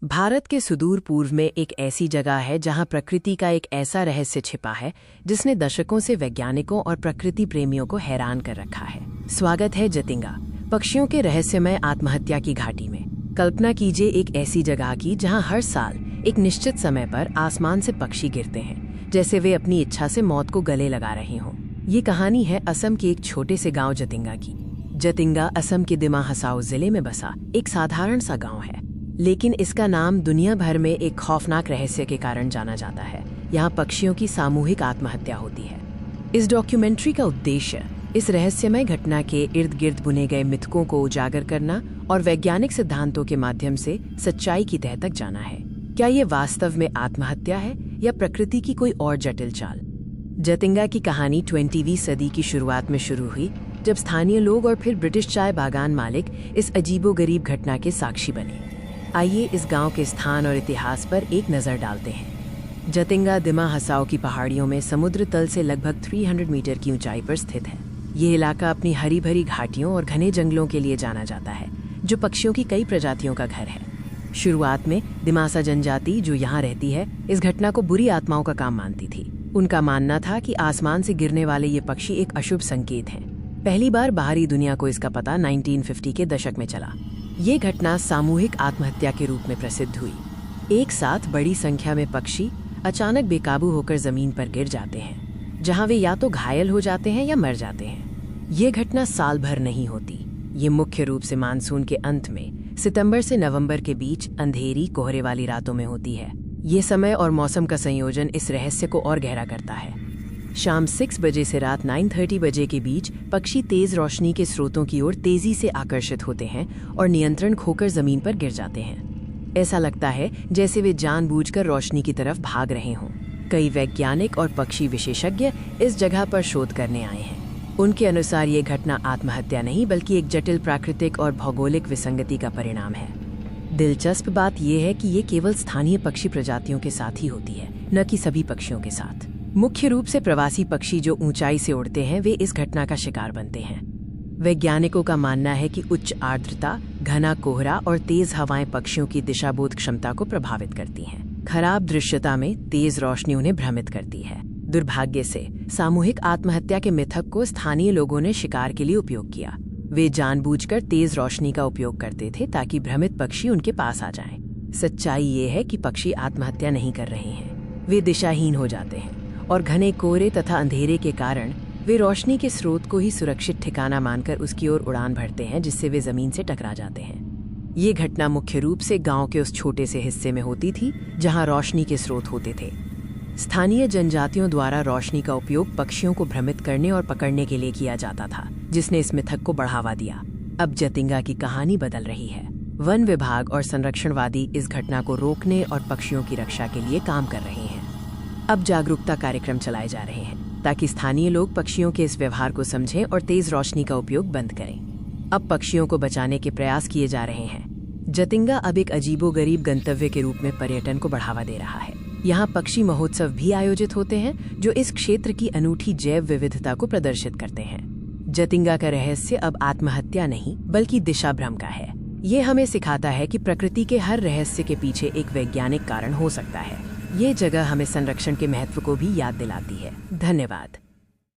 भारत के सुदूर पूर्व में एक ऐसी जगह है जहां प्रकृति का एक ऐसा रहस्य छिपा है जिसने दशकों से वैज्ञानिकों और प्रकृति प्रेमियों को हैरान कर रखा है। स्वागत है जतिंगा, पक्षियों के रहस्यमय आत्महत्या की घाटी में। कल्पना कीजिए एक ऐसी जगह की जहां हर साल एक निश्चित समय पर आसमान से पक्षी गिरते हैं, जैसे वे अपनी इच्छा से मौत को गले लगा रहे हों। ये कहानी है असम के एक छोटे से गांव जतिंगा की। जतिंगा असम के दिमा हसाओ जिले में बसा एक साधारण सा गांव है, लेकिन इसका नाम दुनिया भर में एक खौफनाक रहस्य के कारण जाना जाता है। यहाँ पक्षियों की सामूहिक आत्महत्या होती है। इस डॉक्यूमेंट्री का उद्देश्य इस रहस्यमय घटना के इर्द गिर्द बुने गए मिथकों को उजागर करना और वैज्ञानिक सिद्धांतों के माध्यम से सच्चाई की तह तक जाना है। क्या ये वास्तव में आत्महत्या है या प्रकृति की कोई और जटिल चाल? जतिंगा की कहानी 20वीं सदी की शुरुआत में शुरू हुई, जब स्थानीय लोग और फिर ब्रिटिश चाय बागान मालिक इस अजीबोगरीब घटना के साक्षी बने। आइए इस गांव के स्थान और इतिहास पर एक नज़र डालते हैं। जतिंगा दिमा हसाओ की पहाड़ियों में समुद्र तल से लगभग 300 मीटर की ऊंचाई पर स्थित है। ये इलाका अपनी हरी भरी घाटियों और घने जंगलों के लिए जाना जाता है, जो पक्षियों की कई प्रजातियों का घर है। शुरुआत में दिमासा जनजाति जो यहाँ रहती है, इस घटना को बुरी आत्माओं का काम मानती थी। उनका मानना था कि आसमान से गिरने वाले ये पक्षी एक अशुभ संकेत हैं। पहली बार बाहरी दुनिया को इसका पता 1950 के दशक में चला। ये घटना सामूहिक आत्महत्या के रूप में प्रसिद्ध हुई। एक साथ बड़ी संख्या में पक्षी अचानक बेकाबू होकर जमीन पर गिर जाते हैं, जहां वे या तो घायल हो जाते हैं या मर जाते हैं। ये घटना साल भर नहीं होती। ये मुख्य रूप से मानसून के अंत में सितंबर से नवंबर के बीच अंधेरी कोहरे वाली रातों में होती है। ये समय और मौसम का संयोजन इस रहस्य को और गहरा करता है। शाम 6 बजे से रात 9:30 बजे के बीच पक्षी तेज रोशनी के स्रोतों की ओर तेजी से आकर्षित होते हैं और नियंत्रण खोकर जमीन पर गिर जाते हैं। ऐसा लगता है जैसे वे जानबूझकर रोशनी की तरफ भाग रहे हों। कई वैज्ञानिक और पक्षी विशेषज्ञ इस जगह पर शोध करने आए हैं। उनके अनुसार ये घटना आत्महत्या नहीं बल्कि एक जटिल प्राकृतिक और भौगोलिक विसंगति का परिणाम है। दिलचस्प बात यह है कि ये केवल स्थानीय पक्षी प्रजातियों के साथ ही होती है, न कि सभी पक्षियों के साथ। मुख्य रूप से प्रवासी पक्षी जो ऊंचाई से उड़ते हैं, वे इस घटना का शिकार बनते हैं। वैज्ञानिकों का मानना है कि उच्च आर्द्रता, घना कोहरा और तेज हवाएं पक्षियों की दिशाबोध क्षमता को प्रभावित करती हैं। खराब दृश्यता में तेज रोशनी उन्हें भ्रमित करती है। दुर्भाग्य से सामूहिक आत्महत्या के मिथक को स्थानीय लोगों ने शिकार के लिए उपयोग किया। वे जानबूझकर तेज रोशनी का उपयोग करते थे ताकि भ्रमित पक्षी उनके पास आ जाएं। सच्चाई ये है कि पक्षी आत्महत्या नहीं कर रहे हैं, वे दिशाहीन हो जाते हैं और घने कोहरे तथा अंधेरे के कारण वे रोशनी के स्रोत को ही सुरक्षित ठिकाना मानकर उसकी ओर उड़ान भरते हैं, जिससे वे जमीन से टकरा जाते हैं। ये घटना मुख्य रूप से गांव के उस छोटे से हिस्से में होती थी जहां रोशनी के स्रोत होते थे। स्थानीय जनजातियों द्वारा रोशनी का उपयोग पक्षियों को भ्रमित करने और पकड़ने के लिए किया जाता था, जिसने इस मिथक को बढ़ावा दिया। अब जतिंगा की कहानी बदल रही है। वन विभाग और संरक्षणवादी इस घटना को रोकने और पक्षियों की रक्षा के लिए काम कर रहे हैं। अब जागरूकता कार्यक्रम चलाए जा रहे हैं ताकि स्थानीय लोग पक्षियों के इस व्यवहार को समझें और तेज रोशनी का उपयोग बंद करें। अब पक्षियों को बचाने के प्रयास किए जा रहे हैं। जतिंगा अब एक अजीबोगरीब गंतव्य के रूप में पर्यटन को बढ़ावा दे रहा है। यहाँ पक्षी महोत्सव भी आयोजित होते हैं जो इस क्षेत्र की अनूठी जैव विविधता को प्रदर्शित करते हैं। जतिंगा का रहस्य अब आत्महत्या नहीं बल्कि दिशा भ्रम का है। ये हमें सिखाता है कि प्रकृति के हर रहस्य के पीछे एक वैज्ञानिक कारण हो सकता है। ये जगह हमें संरक्षण के महत्व को भी याद दिलाती है। धन्यवाद।